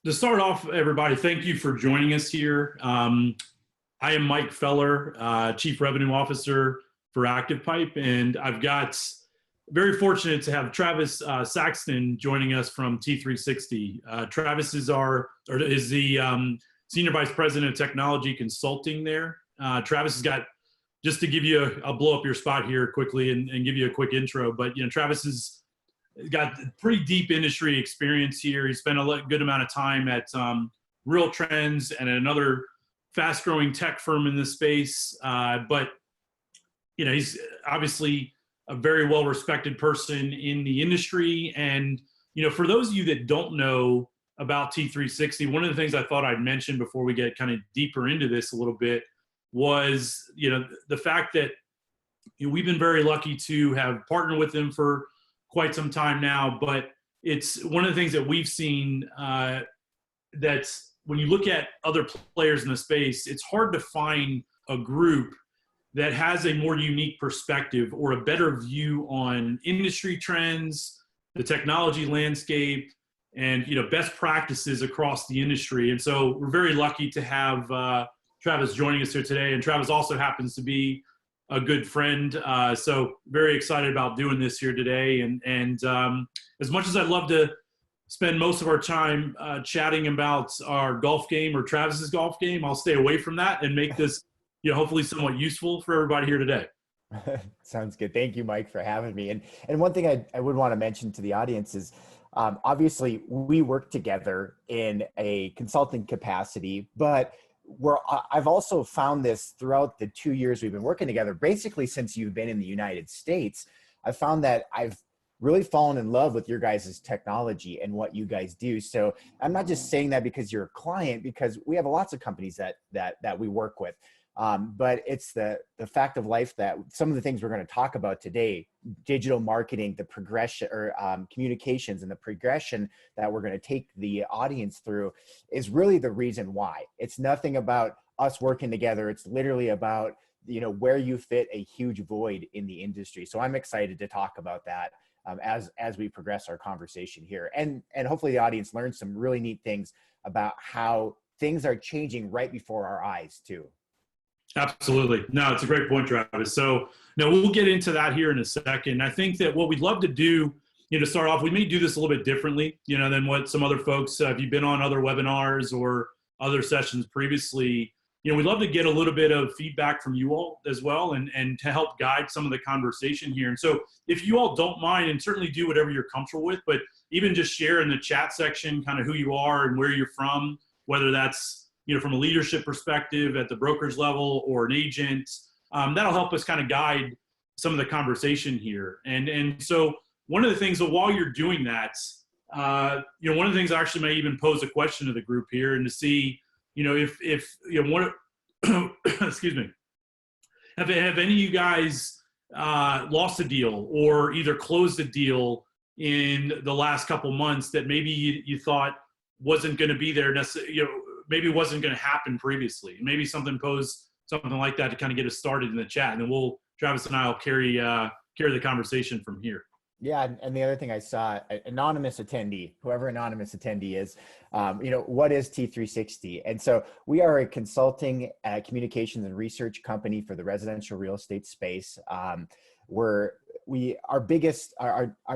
To start off, everybody, thank you for joining us here. I am Mike Feller, Chief Revenue Officer for ActivePipe, and I've got very fortunate to have Travis Saxton joining us from T3 Sixty. Travis is the Senior Vice President of Technology Consulting there. Travis has got, just to give you I'll blow up your spot here quickly and give you a quick intro, but Travis has got pretty deep industry experience here. He spent a good amount of time at Real Trends and at another fast-growing tech firm in this space. But he's obviously a very well-respected person in the industry. And for those of you that don't know about T3 Sixty, one of the things I thought I'd mention before we get kind of deeper into this a little bit was the fact that we've been very lucky to have partnered with them for quite some time now, but it's one of the things that we've seen that's when you look at other players in the space, it's hard to find a group that has a more unique perspective or a better view on industry trends, the technology landscape, and best practices across the industry. And so we're very lucky to have Travis joining us here today. And Travis also happens to be a good friend. So very excited about doing this here today. And as much as I'd love to spend most of our time chatting about our golf game or Travis's golf game, I'll stay away from that and make this hopefully somewhat useful for everybody here today. Sounds good. Thank you, Mike, for having me. And one thing I would want to mention to the audience is obviously we work together in a consulting capacity, but I've also found this throughout the 2 years we've been working together, basically since you've been in the United States. I've found that I've really fallen in love with your guys' technology and what you guys do. So I'm not just saying that because you're a client, because we have lots of companies that we work with. But it's the fact of life that some of the things we're going to talk about today, digital marketing, the progression or communications and the progression that we're going to take the audience through is really the reason why. It's nothing about us working together. It's literally about, where you fit a huge void in the industry. So I'm excited to talk about that as we progress our conversation here. And hopefully the audience learns some really neat things about how things are changing right before our eyes too. Absolutely. No, it's a great point, Travis. So, we'll get into that here in a second. I think that what we'd love to do, to start off, we may do this a little bit differently, than what some other folks, if you've been on other webinars or other sessions previously, we'd love to get a little bit of feedback from you all as well and to help guide some of the conversation here. And so if you all don't mind, and certainly do whatever you're comfortable with, but even just share in the chat section kind of who you are and where you're from, whether that's from a leadership perspective at the brokerage level or an agent, that'll help us kind of guide some of the conversation here. And so one of the things, so while you're doing that, one of the things I actually may even pose a question to the group here and to see, if one, excuse me, have any of you guys lost a deal or either closed a deal in the last couple months that maybe you thought wasn't going to be there necessarily, maybe wasn't going to happen previously. Maybe something like that to kind of get us started in the chat. And then Travis and I will carry the conversation from here. Yeah. And the other thing I saw, anonymous attendee, whoever anonymous attendee is, what is T3 Sixty? And so we are a consulting, communications and research company for the residential real estate space. Our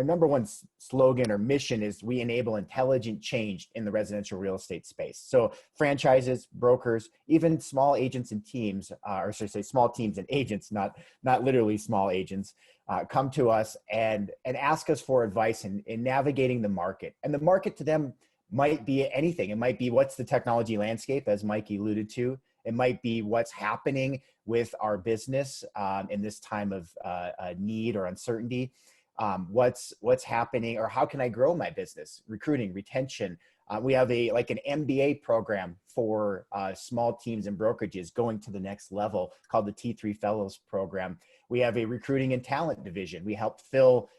number one slogan or mission is we enable intelligent change in the residential real estate space. So franchises, brokers, even small agents and teams, or should I say small teams and agents, not literally small agents, come to us and ask us for advice in navigating the market. And the market to them might be anything. It might be what's the technology landscape, as Mike alluded to. It might be what's happening with our business in this time of need or uncertainty. What's happening, or how can I grow my business? Recruiting, retention. We have an MBA program for small teams and brokerages going to the next level called the T3 Fellows program. We have a recruiting and talent division. We help fill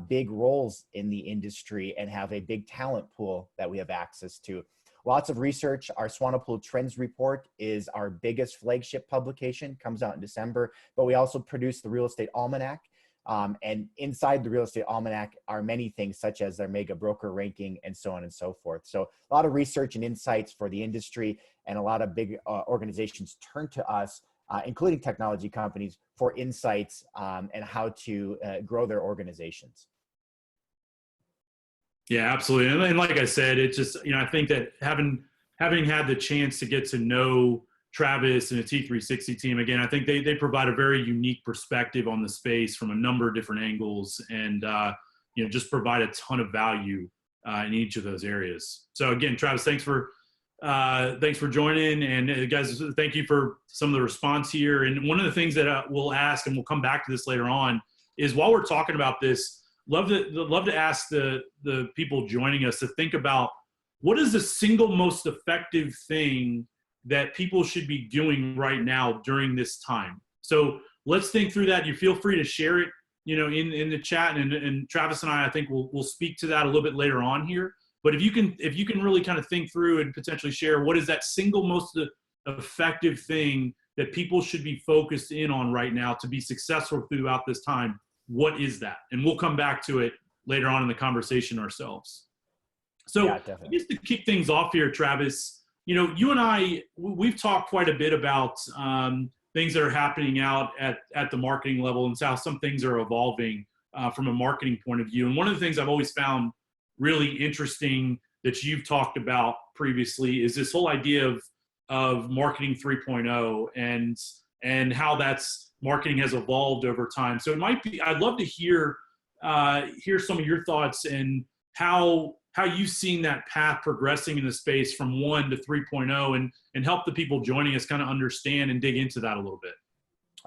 big roles in the industry and have a big talent pool that we have access to. Lots of research. Our Swanepoel Trends Report is our biggest flagship publication, comes out in December, but we also produce the Real Estate Almanac. And inside the Real Estate Almanac are many things such as their mega broker ranking and so on and so forth. So a lot of research and insights for the industry, and a lot of big organizations turn to us, including technology companies, for insights and how to grow their organizations. Yeah, absolutely. And like I said, it's just, I think that having had the chance to get to know Travis and the T360 team, again, I think they provide a very unique perspective on the space from a number of different angles, and just provide a ton of value in each of those areas. So again, Travis, thanks for joining, and guys, thank you for some of the response here. And one of the things that we'll ask, and we'll come back to this later on, is while we're talking about this, love to ask the people joining us to think about what is the single most effective thing that people should be doing right now during this time. So let's think through that. You feel free to share it, in the chat, and Travis and I think we'll speak to that a little bit later on here. But if you can really kind of think through and potentially share what is that single most effective thing that people should be focused in on right now to be successful throughout this time, what is that? And we'll come back to it later on in the conversation ourselves. So Yeah, I guess to kick things off here, Travis, you and I, we've talked quite a bit about things that are happening out at the marketing level and how some things are evolving from a marketing point of view. And one of the things I've always found really interesting that you've talked about previously is this whole idea of marketing 3.0 and how that's marketing has evolved over time. So I'd love to hear some of your thoughts and how you've seen that path progressing in the space from 1 to 3.0 and help the people joining us kind of understand and dig into that a little bit.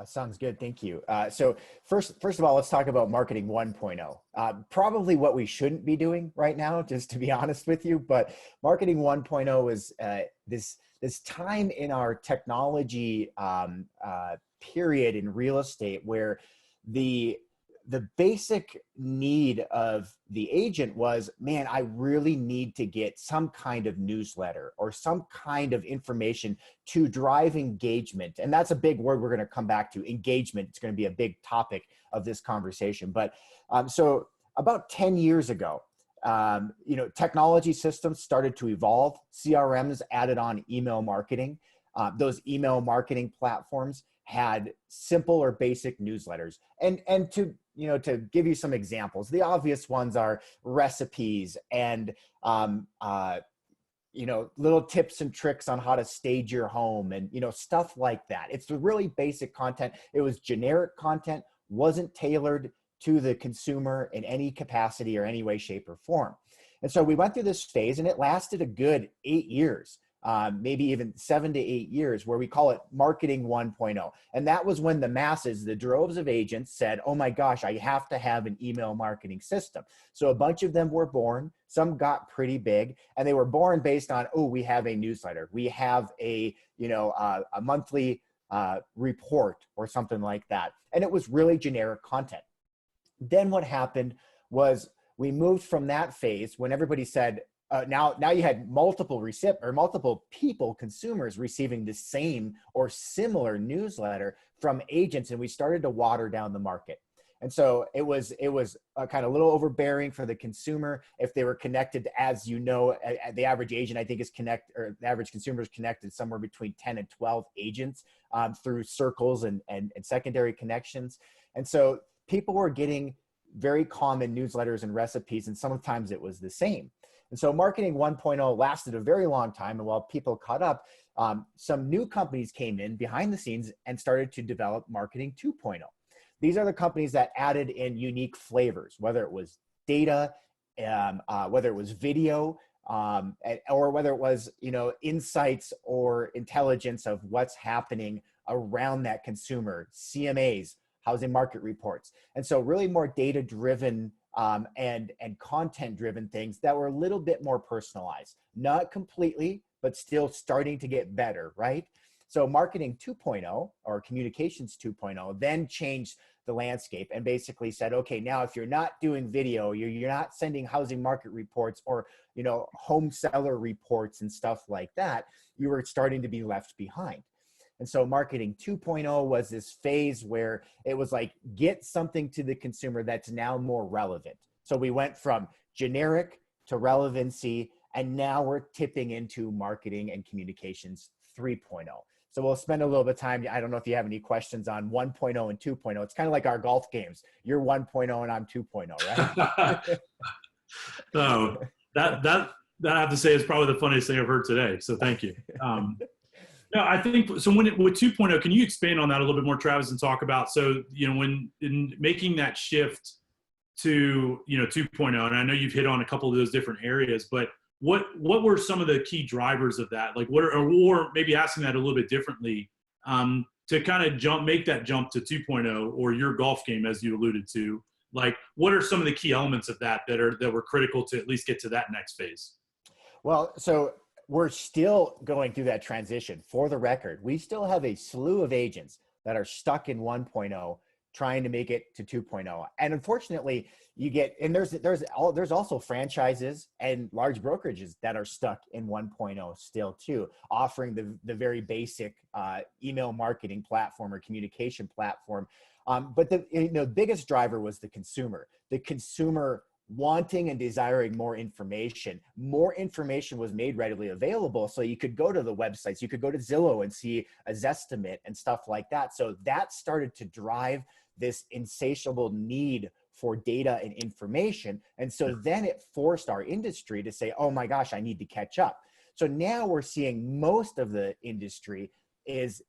Sounds good. Thank you. So first of all, let's talk about marketing 1.0. Probably what we shouldn't be doing right now, just to be honest with you, but marketing 1.0 is this time in our technology period in real estate where the basic need of the agent was, man, I really need to get some kind of newsletter or some kind of information to drive engagement. And that's a big word we're going to come back to, engagement. It's going to be a big topic of this conversation. But so about 10 years ago, technology systems started to evolve. CRMs added on email marketing. Those email marketing platforms had simple or basic newsletters. And to give you some examples, the obvious ones are recipes and, little tips and tricks on how to stage your home and, stuff like that. It's the really basic content. It was generic content, wasn't tailored to the consumer in any capacity or any way, shape, or form. And so we went through this phase, and it lasted a good 8 years. Maybe even 7 to 8 years, where we call it marketing 1.0. And that was when the masses, the droves of agents said, oh my gosh, I have to have an email marketing system. So a bunch of them were born, some got pretty big, and they were born based on, oh, we have a newsletter. We have a monthly report or something like that. And it was really generic content. Then what happened was we moved from that phase when everybody said, now you had multiple people, consumers, receiving the same or similar newsletter from agents, and we started to water down the market. And so it was kind of a little overbearing for the consumer if they were connected. As you know, the average agent, I think, the average consumer is connected somewhere between 10 and 12 agents through circles and secondary connections. And so people were getting very common newsletters and recipes, and sometimes it was the same. And so marketing 1.0 lasted a very long time. And while people caught up, some new companies came in behind the scenes and started to develop marketing 2.0. These are the companies that added in unique flavors, whether it was data, whether it was video, or whether it was, insights or intelligence of what's happening around that consumer, CMAs, housing market reports. And so really more data-driven and content-driven things that were a little bit more personalized. Not completely, but still starting to get better, right? So marketing 2.0 or communications 2.0 then changed the landscape and basically said, okay, now if you're not doing video, you're not sending housing market reports or, home seller reports and stuff like that, you were starting to be left behind. And so marketing 2.0 was this phase where it was like, get something to the consumer that's now more relevant. So we went from generic to relevancy, and now we're tipping into marketing and communications 3.0. So we'll spend a little bit of time. I don't know if you have any questions on 1.0 and 2.0. It's kind of like our golf games. You're 1.0 and I'm 2.0, right? No, that I have to say is probably the funniest thing I've heard today. So thank you. No, I think so. With 2.0, can you expand on that a little bit more, Travis, and talk about, so, when in making that shift to, 2.0, and I know you've hit on a couple of those different areas, but what were some of the key drivers of that? Like or maybe asking that a little bit differently, to kind of make that jump to 2.0, or your golf game, as you alluded to, like, what are some of the key elements of that were critical to at least get to that next phase? Well, so we're still going through that transition. For the record, we still have a slew of agents that are stuck in 1.0 trying to make it to 2.0. And unfortunately, there's also franchises and large brokerages that are stuck in 1.0 still too, offering the very basic email marketing platform or communication platform. But the biggest driver was the consumer. The consumer wanting and desiring more information. More information was made readily available, so you could go to the websites, you could go to Zillow and see a Zestimate and stuff like that. So that started to drive this insatiable need for data and information. And so then it forced our industry to say, oh my gosh, I need to catch up. So now we're seeing most of the industry is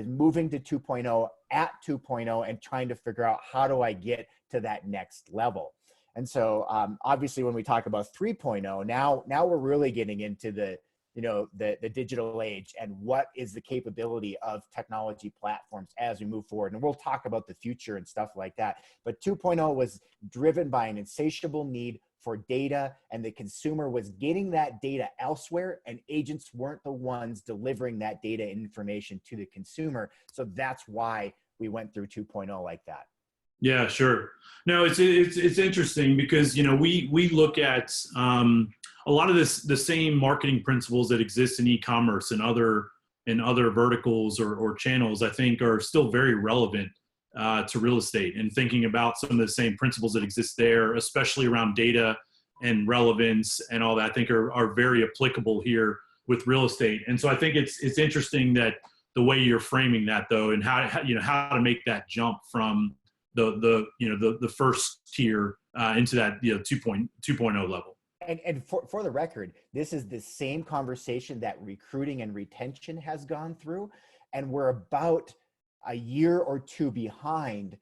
moving to 2.0 at 2.0 and trying to figure out, how do I get to that next level? And so obviously when we talk about 3.0, now we're really getting into the digital age and what is the capability of technology platforms as we move forward. And we'll talk about the future and stuff like that. But 2.0 was driven by an insatiable need for data, and the consumer was getting that data elsewhere, and agents weren't the ones delivering that data and information to the consumer. So that's why we went through 2.0 like that. Yeah, sure. No, it's interesting because, we look at a lot of the same marketing principles that exist in e-commerce and other verticals or channels, I think, are still very relevant to real estate, and thinking about some of the same principles that exist there, especially around data and relevance and all that, I think are very applicable here with real estate. And so I think it's interesting that the way you're framing that, though, and how to make that jump from the first tier into that 2.0 level. And for the record, this is the same conversation that recruiting and retention has gone through, and we're about a year or two behind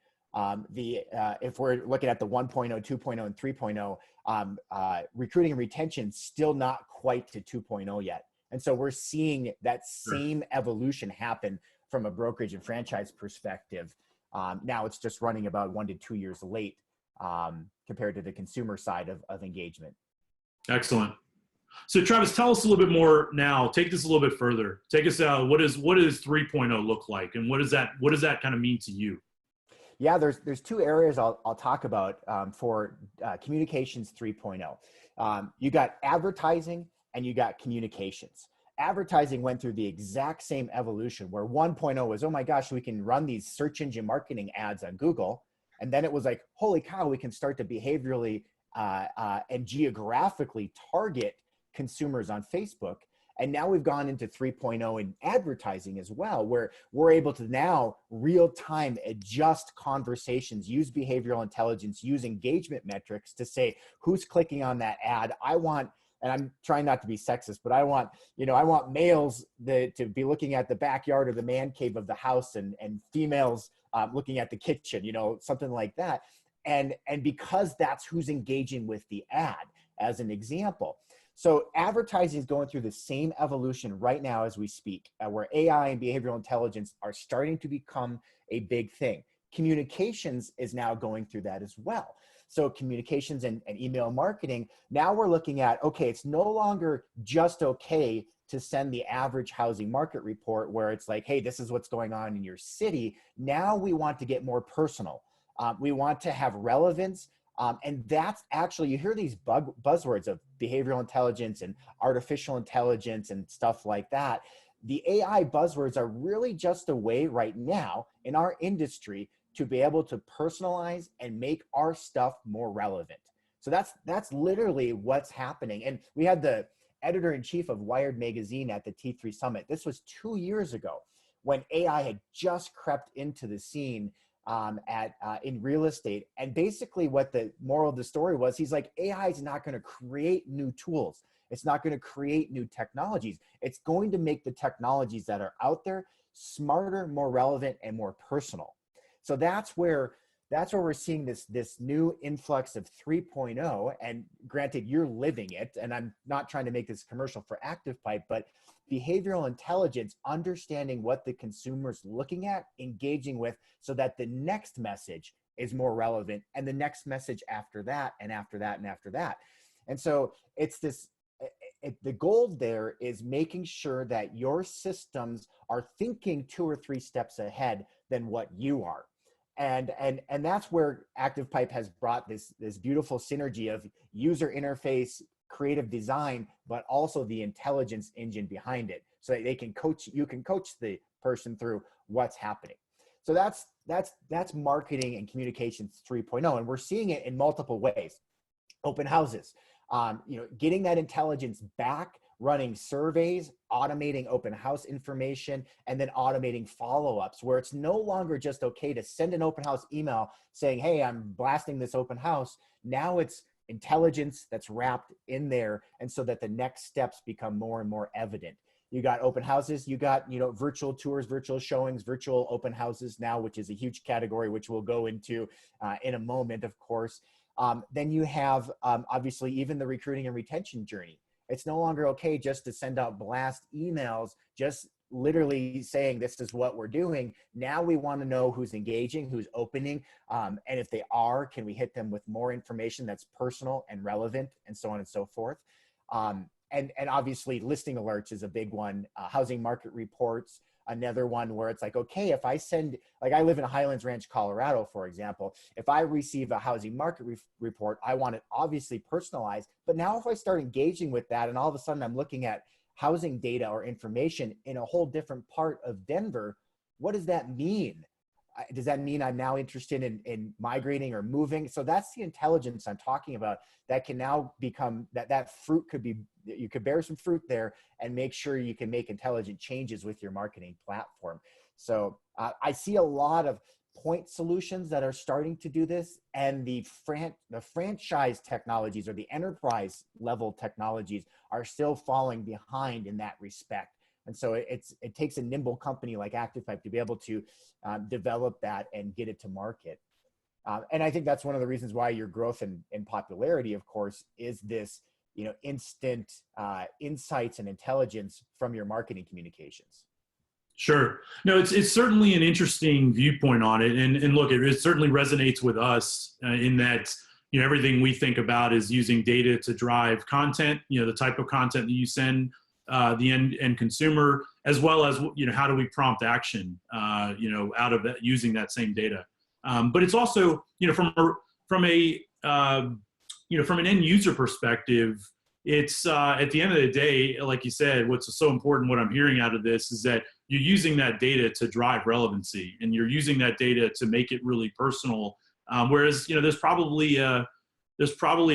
if we're looking at the 1.0, 2.0, and 3.0. Recruiting and retention still not quite to 2.0 yet, and so we're seeing that same evolution happen from a brokerage and franchise perspective. Now it's just running about 1 to 2 years late compared to the consumer side of engagement. Excellent. So Travis, tell us a little bit more now. Take this a little bit further. Take us out. What does 3.0 look like, and what does that kind of mean to you? Yeah, there's two areas I'll talk about for communications 3.0. You got advertising and you got communications. Advertising went through the exact same evolution, where 1.0 was, oh my gosh, we can run these search engine marketing ads on Google. And then it was like, holy cow, we can start to behaviorally and geographically target consumers on Facebook. And now we've gone into 3.0 in advertising as well, where we're able to now real-time adjust conversations, use behavioral intelligence, use engagement metrics to say who's clicking on that ad. And I'm trying not to be sexist, but I want males to be looking at the backyard or the man cave of the house, and females looking at the kitchen, something like that. And because that's who's engaging with the ad, as an example. So advertising is going through the same evolution right now as we speak, where AI and behavioral intelligence are starting to become a big thing. Communications is now going through that as well. So communications and email marketing, now we're looking at, okay, it's no longer just okay to send the average housing market report where it's like, hey, this is what's going on in your city. Now we want to get more personal. We want to have relevance. And that's actually, you hear these buzzwords of behavioral intelligence and artificial intelligence and stuff like that. the AI buzzwords are really just a way right now in our industry to be able to personalize and make our stuff more relevant. So that's literally what's happening. And we had the editor-in-chief of Wired magazine at the T3 Summit. This was 2 years ago when AI had just crept into the scene in real estate. And basically what the moral of the story was, he's like, AI is not going to create new tools. It's not going to create new technologies. It's going to make the technologies that are out there smarter, more relevant, and more personal. So that's where we're seeing this new influx of 3.0. And granted, you're living it, and I'm not trying to make this commercial for ActivePipe, but behavioral intelligence, understanding what the consumer's looking at, engaging with, so that the next message is more relevant, and the next message after that, and after that, and after that. And so it's this, the goal there is making sure that your systems are thinking 2 or 3 steps ahead than what you are. And that's where ActivePipe has brought this beautiful synergy of user interface, creative design, but also the intelligence engine behind it, so that you can coach the person through what's happening. So that's marketing and communications 3.0, and we're seeing it in multiple ways. Open houses, getting that intelligence back, running surveys, automating open house information, and then automating follow-ups, where it's no longer just okay to send an open house email saying, hey, I'm blasting this open house. Now it's intelligence that's wrapped in there, and so that the next steps become more and more evident. You got open houses, you got virtual tours, virtual showings, virtual open houses now, which is a huge category, which we'll go into in a moment, of course. Then you have obviously even the recruiting and retention journey. It's no longer okay just to send out blast emails, just literally saying this is what we're doing. Now we want to know who's engaging, who's opening, and if they are, can we hit them with more information that's personal and relevant, and so on and so forth. And obviously listing alerts is a big one. Housing market reports, another one where it's like, okay, if I send, like I live in Highlands Ranch, Colorado, for example, if I receive a housing market report, I want it obviously personalized. But now if I start engaging with that, and all of a sudden I'm looking at housing data or information in a whole different part of Denver, what does that mean? Does that mean I'm now interested in migrating or moving? So that's the intelligence I'm talking about that can now become, that fruit could be, you could bear some fruit there and make sure you can make intelligent changes with your marketing platform. So I see a lot of point solutions that are starting to do this, and the franchise technologies or the enterprise level technologies are still falling behind in that respect. And so it takes a nimble company like ActivePipe to be able to develop that and get it to market. And I think that's one of the reasons why your growth and popularity, of course, is this, instant insights and intelligence from your marketing communications. Sure. No, it's certainly an interesting viewpoint on it. And look, it certainly resonates with us in that, everything we think about is using data to drive content, the type of content that you send the end consumer, as well as, how do we prompt action, out of that, using that same data. But it's also, from an end user perspective, it's at the end of the day, like you said, what's so important, what I'm hearing out of this is that you're using that data to drive relevancy, and you're using that data to make it really personal. Whereas, there's probably a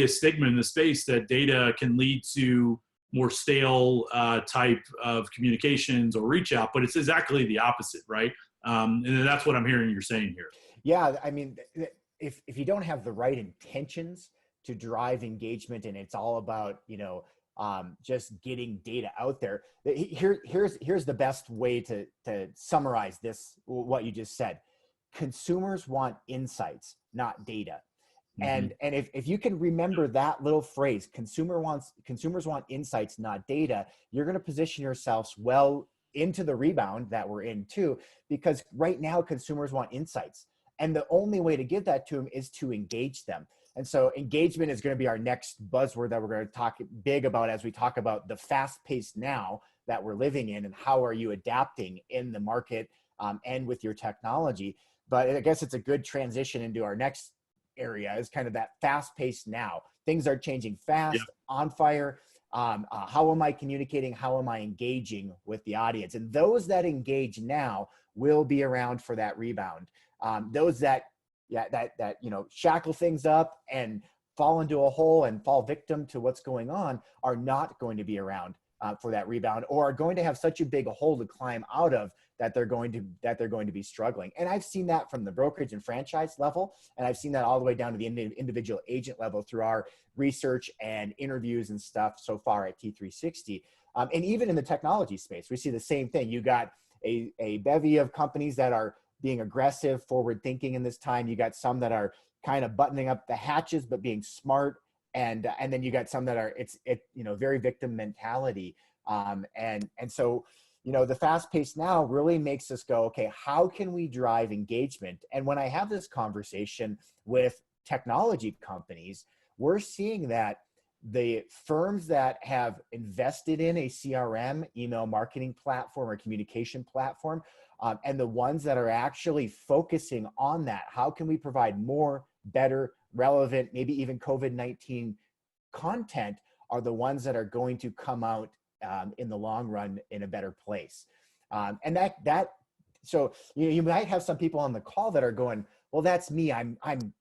stigma in the space that data can lead to more stale type of communications or reach out, but it's exactly the opposite, right? And that's what I'm hearing you're saying here. Yeah, I mean, if you don't have the right intentions to drive engagement, and it's all about, just getting data out there. Here's the best way to summarize this, what you just said. Consumers want insights, not data. And if you can remember that little phrase, consumers want insights, not data, you're going to position yourselves well into the rebound that we're in too, because right now consumers want insights. And the only way to give that to them is to engage them. And so engagement is going to be our next buzzword that we're going to talk big about as we talk about the fast pace now that we're living in, and how are you adapting in the market and with your technology. But I guess it's a good transition into our next area, is kind of that fast pace now. Things are changing fast, on fire. How am I communicating? How am I engaging with the audience? And those that engage now will be around for that rebound. Those that, shackle things up and fall into a hole and fall victim to what's going on are not going to be around for that rebound, or are going to have such a big hole to climb out of that they're going to be struggling. And I've seen that from the brokerage and franchise level, and I've seen that all the way down to the individual agent level through our research and interviews and stuff so far at T3 Sixty. And even in the technology space, we see the same thing. You got a bevy of companies that are being aggressive, forward thinking in this time. You got some that are kind of buttoning up the hatches but being smart, and then you got some that are very victim mentality. And so the fast pace now really makes us go, okay, how can we drive engagement? And when I have this conversation with technology companies, we're seeing that the firms that have invested in a CRM, email marketing platform, or communication platform, and the ones that are actually focusing on that, how can we provide more, better, relevant, maybe even COVID-19 content, are the ones that are going to come out in the long run in a better place. So you might have some people on the call that are going, well, that's me. I'm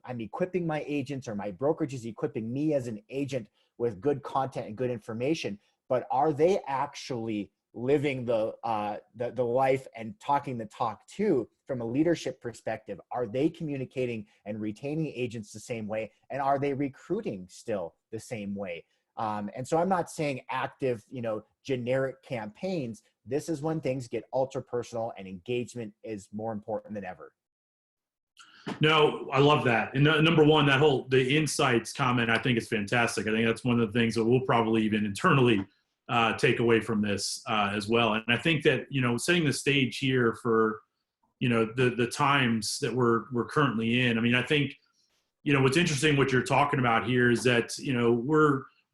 equipping my agents, or my brokerage is equipping me as an agent with good content and good information. But are they actually living the life and talking the talk too, from a leadership perspective? Are they communicating and retaining agents the same way? And are they recruiting still the same way? And so I'm not saying active, generic campaigns. This is when things get ultra personal and engagement is more important than ever. No, I love that. And number one, the insights comment, I think is fantastic. I think that's one of the things that we'll probably even internally take away from this as well. And I think that, setting the stage here for, the times that we're currently in. I mean, I think, what's interesting, what you're talking about here is that,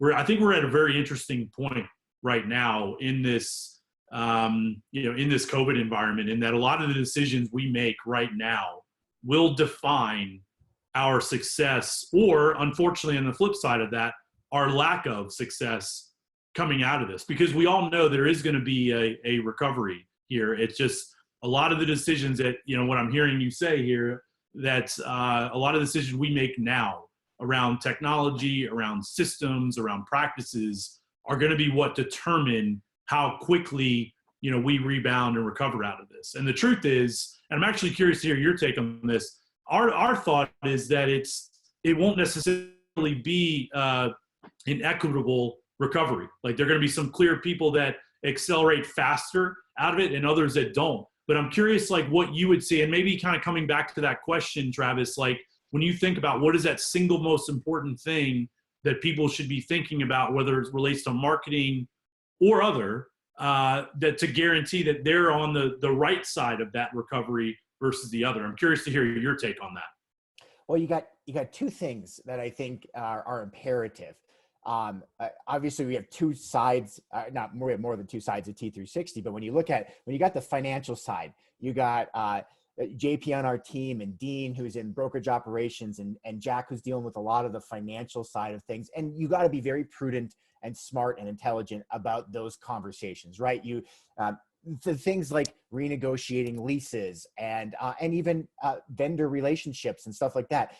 I think we're at a very interesting point right now in this, in this COVID environment, in that a lot of the decisions we make right now will define our success, or unfortunately, on the flip side of that, our lack of success coming out of this, because we all know there is going to be a recovery here. It's just a lot of the decisions that, what I'm hearing you say here, that a lot of the decisions we make now around technology, around systems, around practices are going to be what determine how quickly, we rebound and recover out of this. And the truth is, and I'm actually curious to hear your take on this, our thought is that it won't necessarily be an equitable recovery. Like, there are going to be some clear people that accelerate faster out of it and others that don't. But I'm curious, like, what you would see, and maybe kind of coming back to that question, Travis, like, when you think about what is that single most important thing that people should be thinking about, whether it relates to marketing or other, that to guarantee that they're on the right side of that recovery versus the other. I'm curious to hear your take on that. Well, you got two things that I think are imperative. Obviously, we have two sides, we have more than two sides of T3 Sixty, but when you got the financial side, you got JP on our team, and Dean, who's in brokerage operations, and Jack, who's dealing with a lot of the financial side of things. And you got to be very prudent and smart and intelligent about those conversations, right? The things like renegotiating leases and even vendor relationships and stuff like that.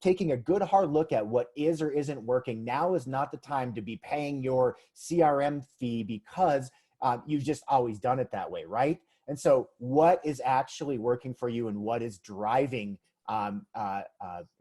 Taking a good hard look at what is or isn't working. Now is not the time to be paying your CRM fee because you've just always done it that way, right? And so what is actually working for you and what is driving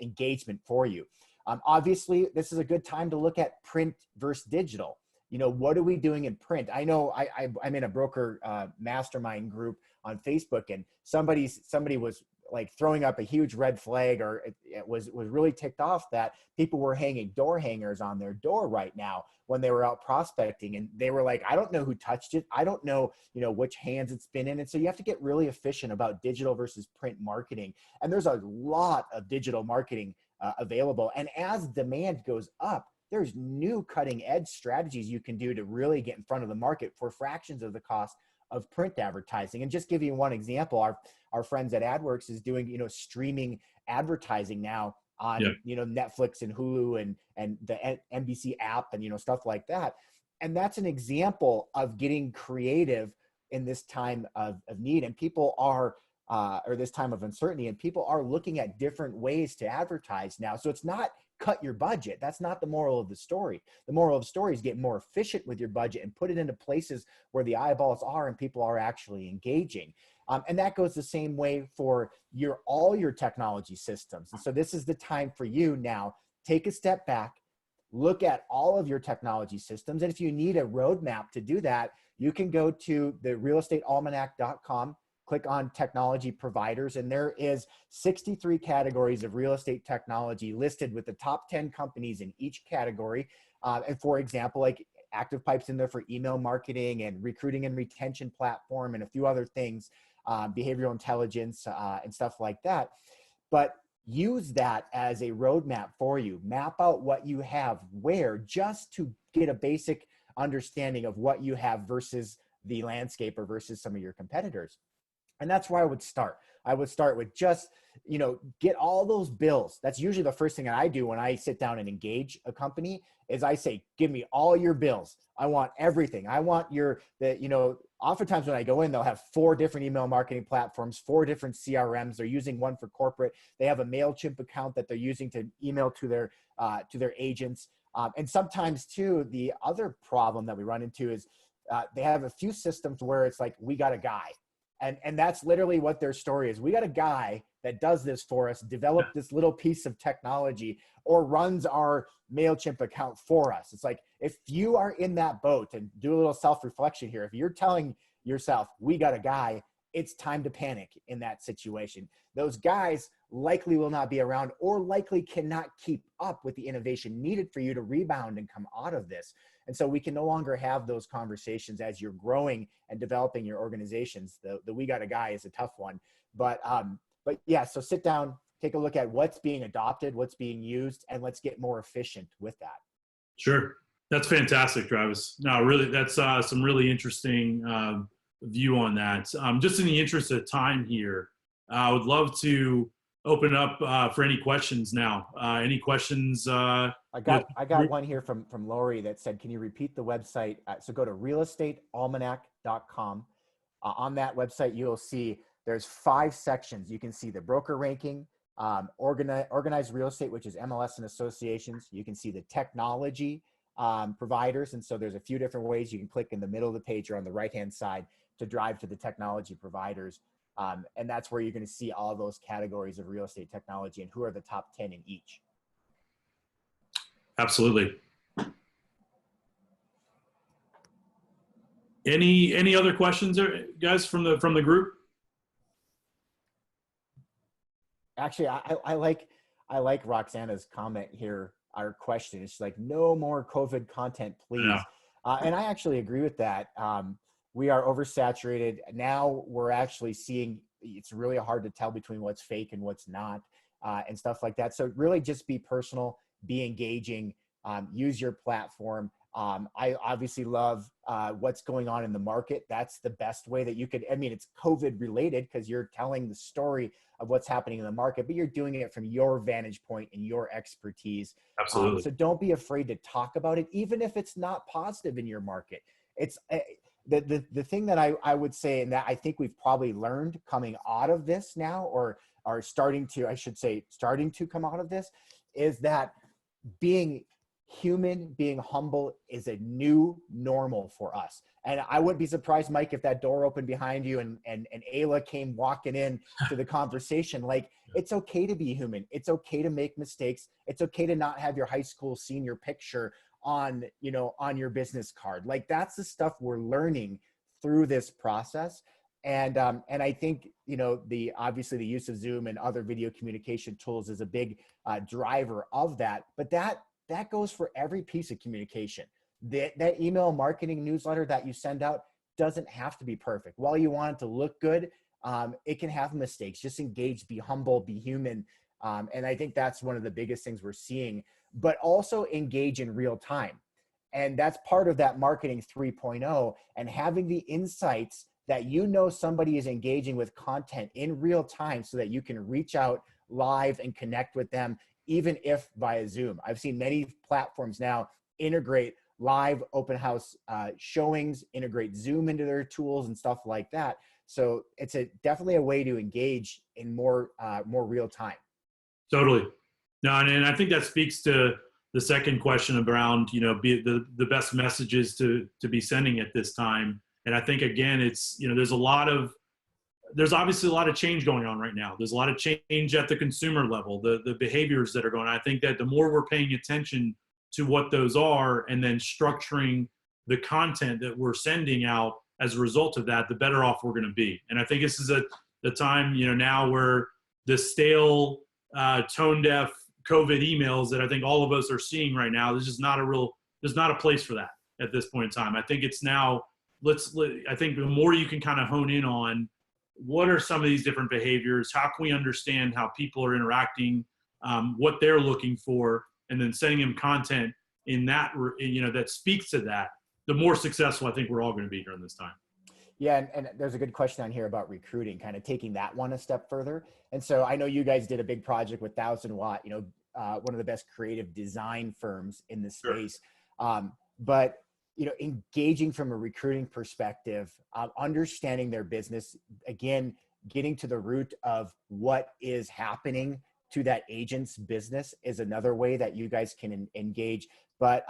engagement for you? Obviously, this is a good time to look at print versus digital. What are we doing in print? I know I'm in a broker mastermind group on Facebook, and somebody was like throwing up a huge red flag, or it was really ticked off that people were hanging door hangers on their door right now when they were out prospecting. And they were like, I don't know who touched it. I don't know, which hands it's been in. And so you have to get really efficient about digital versus print marketing. And there's a lot of digital marketing available. And as demand goes up, there's new cutting edge strategies you can do to really get in front of the market for fractions of the cost of print advertising. And just give you one example, our friends at AdWorks is doing, streaming advertising now on, Netflix and Hulu and the NBC app and, stuff like that. And that's an example of getting creative in this time of need. And people are, or this time of uncertainty, and people are looking at different ways to advertise now. So it's not cut your budget. That's not the moral of the story. The moral of the story is get more efficient with your budget and put it into places where the eyeballs are and people are actually engaging. And that goes the same way for all your technology systems. And so this is the time for you now, take a step back, look at all of your technology systems. And if you need a roadmap to do that, you can go to the realestatealmanac.com, click on technology providers, and there is 63 categories of real estate technology listed with the top 10 companies in each category. And for example, like Active Pipe's in there for email marketing and recruiting and retention platform and a few other things, behavioral intelligence and stuff like that. But use that as a roadmap for you. Map out what you have where, just to get a basic understanding of what you have versus the landscape or versus some of your competitors. And that's where I would start. I would start with just, get all those bills. That's usually the first thing that I do when I sit down and engage a company is I say, give me all your bills. I want everything. I want oftentimes when I go in, they'll have 4 different email marketing platforms, 4 different CRMs. They're using one for corporate. They have a MailChimp account that they're using to email to their agents. And sometimes too, the other problem that we run into is they have a few systems where it's like, we got a guy. And that's literally what their story is. We got a guy that does this for us, developed this little piece of technology, or runs our MailChimp account for us. It's like, if you are in that boat, and do a little self-reflection here, if you're telling yourself, we got a guy, it's time to panic in that situation. Those guys likely will not be around, or likely cannot keep up with the innovation needed for you to rebound and come out of this. And so we can no longer have those conversations as you're growing and developing your organizations. The we got a guy is a tough one, but yeah, so sit down, take a look at what's being adopted, what's being used, and let's get more efficient with that. Sure. That's fantastic, Travis. No, really, that's some really interesting view on that. Just in the interest of time here, I would love to open up for any questions now. Any questions? I got one here from Lori that said, can you repeat the website? So go to realestatealmanac.com. On that website, you'll see there's 5 sections. You can see the broker ranking, organized real estate, which is MLS and associations. You can see the technology providers. And so there's a few different ways you can click in the middle of the page or on the right-hand side to drive to the technology providers. And that's where you're going to see all those categories of real estate technology and who are the top 10 in each. Absolutely. Any other questions, guys, from the group? Actually, I like Roxana's comment here. Our question is like, no more COVID content, please. Yeah. And I actually agree with that. We are oversaturated. Now we're actually seeing, it's really hard to tell between what's fake and what's not, and stuff like that. So really just be personal, be engaging, use your platform. I obviously love what's going on in the market. That's the best way that you could, it's COVID related because you're telling the story of what's happening in the market, but you're doing it from your vantage point and your expertise. Absolutely. So don't be afraid to talk about it, even if it's not positive in your market. It's the thing that I would say, and that I think we've probably learned coming out of this now, or are starting to come out of this, is that being human, being humble is a new normal for us. And I wouldn't be surprised, Mike, if that door opened behind you and Ayla came walking in to the conversation. Like, it's okay to be human. It's okay to make mistakes. It's okay to not have your high school senior picture on your business card. Like, that's the stuff we're learning through this process. And I think, obviously the use of Zoom and other video communication tools is a big driver of that. But that goes for every piece of communication. That email marketing newsletter that you send out doesn't have to be perfect. While you want it to look good, it can have mistakes. Just engage, be humble, be human. And I think that's one of the biggest things we're seeing, but also engage in real time. And that's part of that marketing 3.0, and having the insights that somebody is engaging with content in real time so that you can reach out live and connect with them, even if via Zoom. I've seen many platforms now integrate live open house showings, integrate Zoom into their tools and stuff like that. So it's definitely a way to engage in more real time. Totally. No, and I think that speaks to the second question around, be the best messages to be sending at this time. And I think, again, it's, there's obviously a lot of change going on right now. There's a lot of change at the consumer level, the behaviors that are going on. I think that the more we're paying attention to what those are and then structuring the content that we're sending out as a result of that, the better off we're going to be. And I think this is the time, now where the stale, tone-deaf COVID emails that I think all of us are seeing right now, there's not a place for that at this point in time. I think it's now, I think the more you can kind of hone in on what are some of these different behaviors, how can we understand how people are interacting, what they're looking for, and then sending them content in that, that speaks to that, the more successful I think we're all going to be during this time. Yeah, and there's a good question on here about recruiting, kind of taking that one a step further. And so I know you guys did a big project with 1000 Watt, one of the best creative design firms in the space. Sure. But engaging from a recruiting perspective, understanding their business, again, getting to the root of what is happening to that agent's business is another way that you guys can engage. But,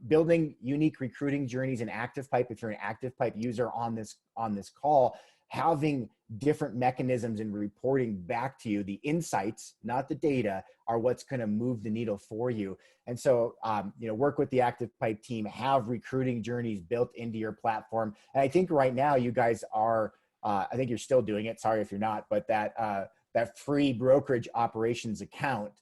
building unique recruiting journeys in ActivePipe, if you're an ActivePipe user on this call, having different mechanisms and reporting back to you, the insights, not the data, are what's going to move the needle for you. And so, work with the ActivePipe team, have recruiting journeys built into your platform. And I think right now you guys are, I think you're still doing it. Sorry if you're not, but that free brokerage operations account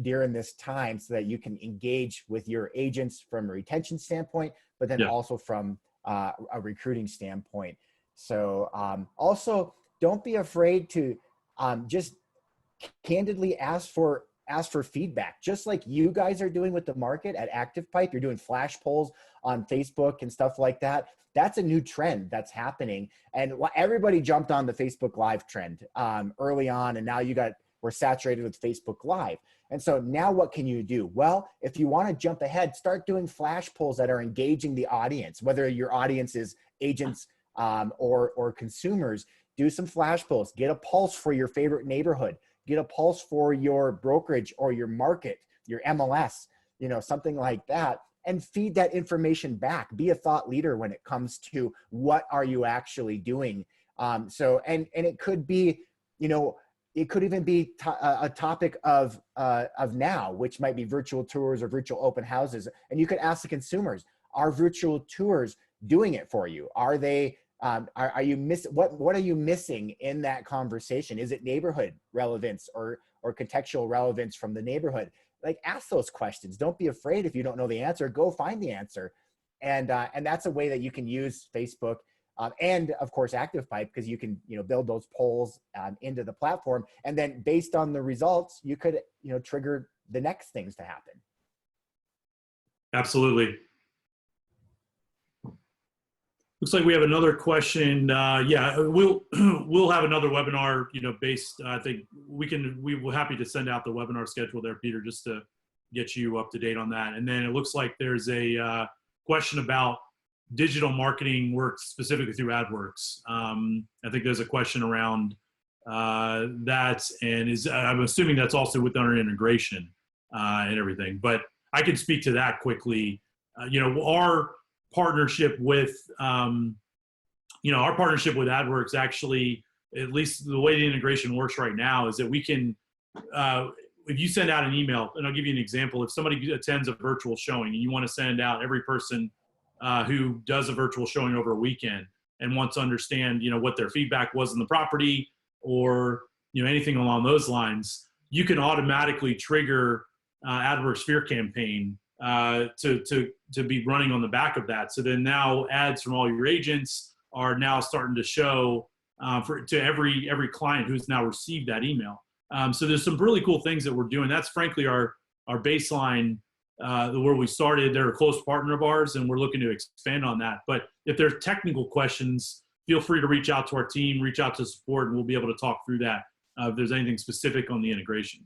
during this time so that you can engage with your agents from a retention standpoint, but then also from a recruiting standpoint. So also don't be afraid to just candidly ask for feedback, just like you guys are doing with the market at ActivePipe. You're doing flash polls on Facebook and stuff like that. That's a new trend that's happening. And everybody jumped on the Facebook Live trend early on, and now we're saturated with Facebook Live. And so now what can you do? Well, if you want to jump ahead, start doing flash polls that are engaging the audience, whether your audience is agents or consumers. Do some flash polls, get a pulse for your favorite neighborhood, get a pulse for your brokerage or your market, your MLS, something like that, and feed that information back. Be a thought leader when it comes to what are you actually doing. And it could be, it could even be a topic of now, which might be virtual tours or virtual open houses. And you could ask the consumers, are virtual tours doing it for you? Are they, are you what are you missing in that conversation? Is it neighborhood relevance or contextual relevance from the neighborhood? Like, ask those questions. Don't be afraid if you don't know the answer, go find the answer. And that's a way that you can use Facebook and of course ActivePipe, because you can, build those polls into the platform. And then based on the results, you could, trigger the next things to happen. Absolutely. Looks like we have another question. Yeah, we'll have another webinar, based. I think we were happy to send out the webinar schedule there, Peter, just to get you up to date on that. And then it looks like there's a question about digital marketing work specifically through AdWorks. I think there's a question around that, and I'm assuming that's also with our integration and everything. But I can speak to that quickly. Our partnership with AdWorks, actually, at least the way the integration works right now, is that we can, if you send out an email, and I'll give you an example, if somebody attends a virtual showing and you want to send out every person who does a virtual showing over a weekend and wants to understand, what their feedback was in the property or, anything along those lines, you can automatically trigger AdWorks Sphere campaign to be running on the back of that. So then now ads from all your agents are now starting to show to every client who's now received that email. So there's some really cool things that we're doing. That's frankly our baseline where we started. They're a close partner of ours, and we're looking to expand on that. But if there's technical questions, feel free to reach out to our team, reach out to support, and we'll be able to talk through that if there's anything specific on the integration.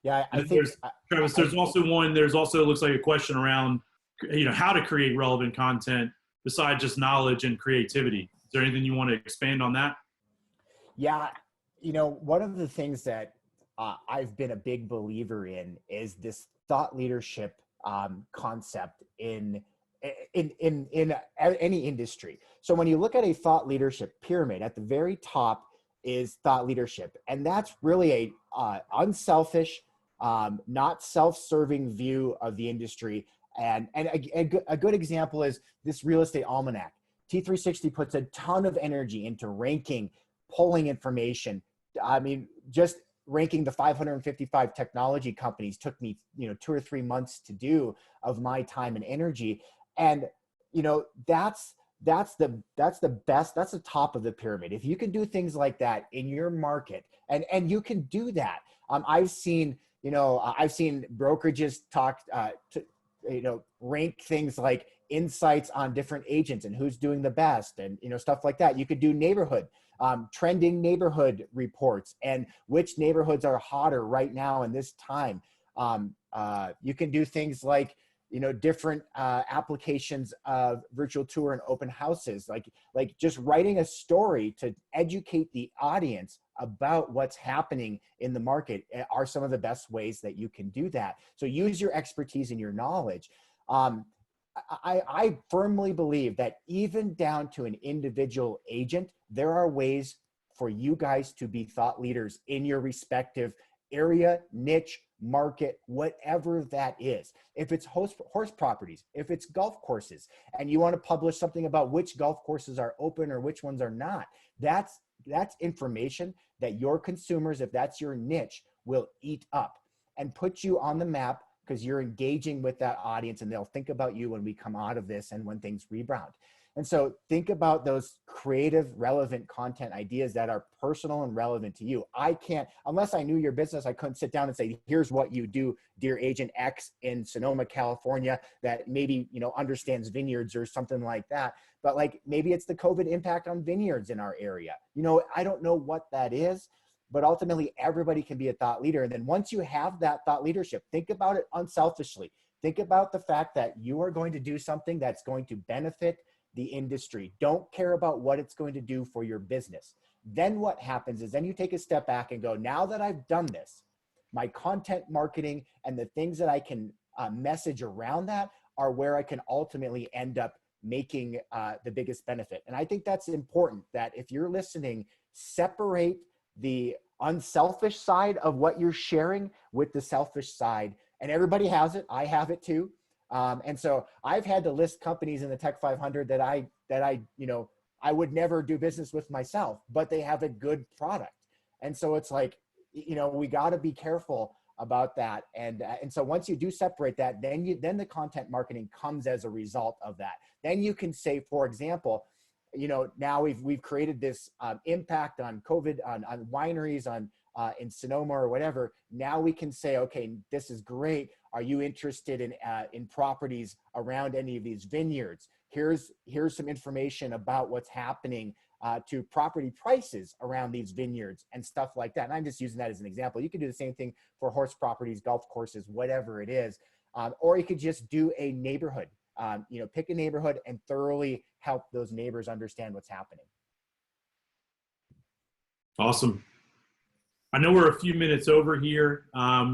Yeah, I think Travis, there's also looks like a question around how to create relevant content besides just knowledge and creativity. Is there anything you want to expand on that? Yeah, one of the things that I've been a big believer in is this thought leadership concept in any industry. So when you look at a thought leadership pyramid, at the very top is thought leadership, and that's really a unselfish, not self-serving view of the industry. And a good example is this real estate almanac. T3 Sixty puts a ton of energy into ranking, pulling information. I mean, just ranking the 555 technology companies took me 2 or 3 months to do of my time and energy. And that's the best, that's the top of the pyramid. If you can do things like that in your market, and you can do that. I've seen brokerages talk rank things like insights on different agents and who's doing the best, and stuff like that. You could do neighborhood trending neighborhood reports and which neighborhoods are hotter right now in this time. You can do things like different applications of virtual tour and open houses, like just writing a story to educate the audience about what's happening in the market are some of the best ways that you can do that. So use your expertise and your knowledge. I firmly believe that even down to an individual agent, there are ways for you guys to be thought leaders in your respective area, niche, market, whatever that is. If it's horse properties, if it's golf courses, and you want to publish something about which golf courses are open or which ones are not, that's information that your consumers, if that's your niche, will eat up and put you on the map, because you're engaging with that audience and they'll think about you when we come out of this and when things rebound. And so think about those creative, relevant content ideas that are personal and relevant to you. I can't, unless I knew your business, I couldn't sit down and say, here's what you do, dear Agent X in Sonoma, California, that maybe, understands vineyards or something like that. But like, maybe it's the COVID impact on vineyards in our area. I don't know what that is, but ultimately everybody can be a thought leader. And then once you have that thought leadership, think about it unselfishly. Think about the fact that you are going to do something that's going to benefit the industry. Don't care about what it's going to do for your business. Then what happens is then you take a step back and go, now that I've done this, my content marketing and the things that I can message around that are where I can ultimately end up making the biggest benefit. And I think that's important, that if you're listening, separate the unselfish side of what you're sharing with the selfish side. And everybody has it. I have it too. And so I've had to list companies in the Tech 500 that I would never do business with myself, but they have a good product. And so it's like, we got to be careful about that. And so once you do separate that, then the content marketing comes as a result of that. Then you can say, for example, now we've created this impact on COVID on wineries in Sonoma or whatever. Now we can say, okay, this is great. Are you interested in properties around any of these vineyards? Here's some information about what's happening to property prices around these vineyards and stuff like that. And I'm just using that as an example. You could do the same thing for horse properties, golf courses, whatever it is. Or you could just do a neighborhood. Pick a neighborhood and thoroughly help those neighbors understand what's happening. Awesome. I know we're a few minutes over here.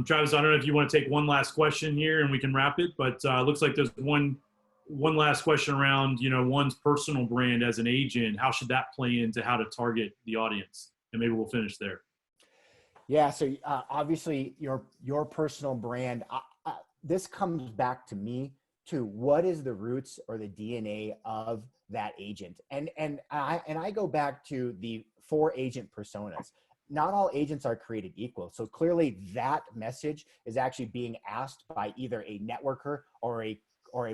Travis, I don't know if you want to take one last question here and we can wrap it, but it looks like there's one last question around, one's personal brand as an agent. How should that play into how to target the audience? And maybe we'll finish there. Yeah. So obviously your personal brand, this comes back to me to what is the roots or the DNA of that agent. And I go back to the 4 agent personas. Not all agents are created equal. So clearly that message is actually being asked by either a networker or a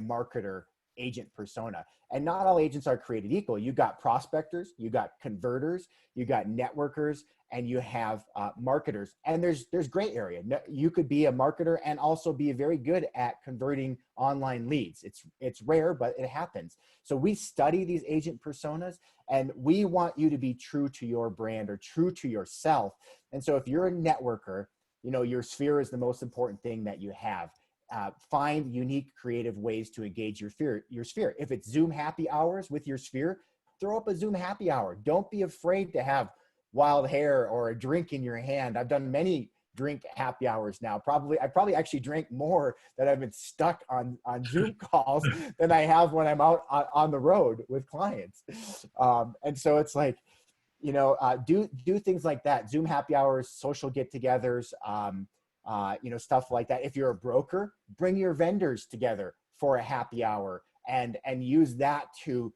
marketer agent persona. And not all agents are created equal. You got prospectors, you got converters, you got networkers, and you have marketers. And there's gray area. You could be a marketer and also be very good at converting online leads. It's rare, but it happens. So we study these agent personas, and we want you to be true to your brand or true to yourself. And so if you're a networker, your sphere is the most important thing that you have. find unique, creative ways to engage your sphere. If it's Zoom happy hours with your sphere, throw up a Zoom happy hour. Don't be afraid to have wild hair or a drink in your hand. I've done many drink happy hours now. I probably actually drank more that I've been stuck on Zoom calls than I have when I'm out on the road with clients. And so it's like, do things like that. Zoom happy hours, social get-togethers, stuff like that. If you're a broker, bring your vendors together for a happy hour and use that to,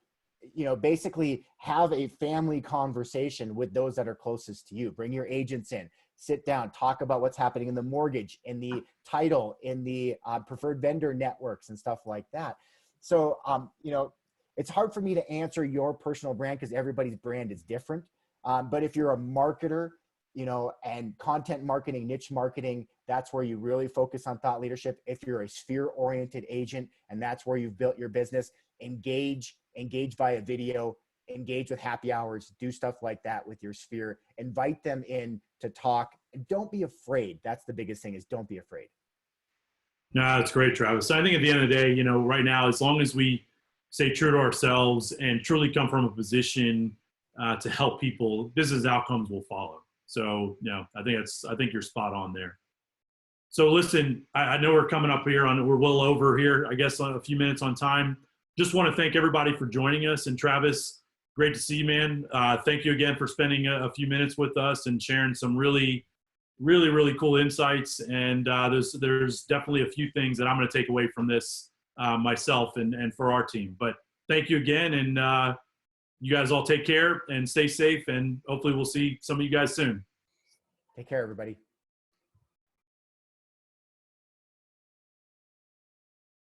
basically have a family conversation with those that are closest to you. Bring your agents in, sit down, talk about what's happening in the mortgage, in the title, in the preferred vendor networks and stuff like that. So, it's hard for me to answer your personal brand because everybody's brand is different. But if you're a marketer, and content marketing, niche marketing, that's where you really focus on thought leadership. If you're a sphere-oriented agent and that's where you've built your business, engage via video, engage with happy hours, do stuff like that with your sphere, invite them in to talk. And don't be afraid. That's the biggest thing, is don't be afraid. No, that's great, Travis. So I think at the end of the day, right now, as long as we stay true to ourselves and truly come from a position to help people, business outcomes will follow. So, I think you're spot on there. So listen, I know we're coming up here we're well over here, I guess, a few minutes on time. Just want to thank everybody for joining us. And Travis, great to see you, man. Thank you again for spending a few minutes with us and sharing some really, really, really cool insights. And there's definitely a few things that I'm going to take away from this myself and for our team. But thank you again. And you guys all take care and stay safe. And hopefully we'll see some of you guys soon. Take care, everybody.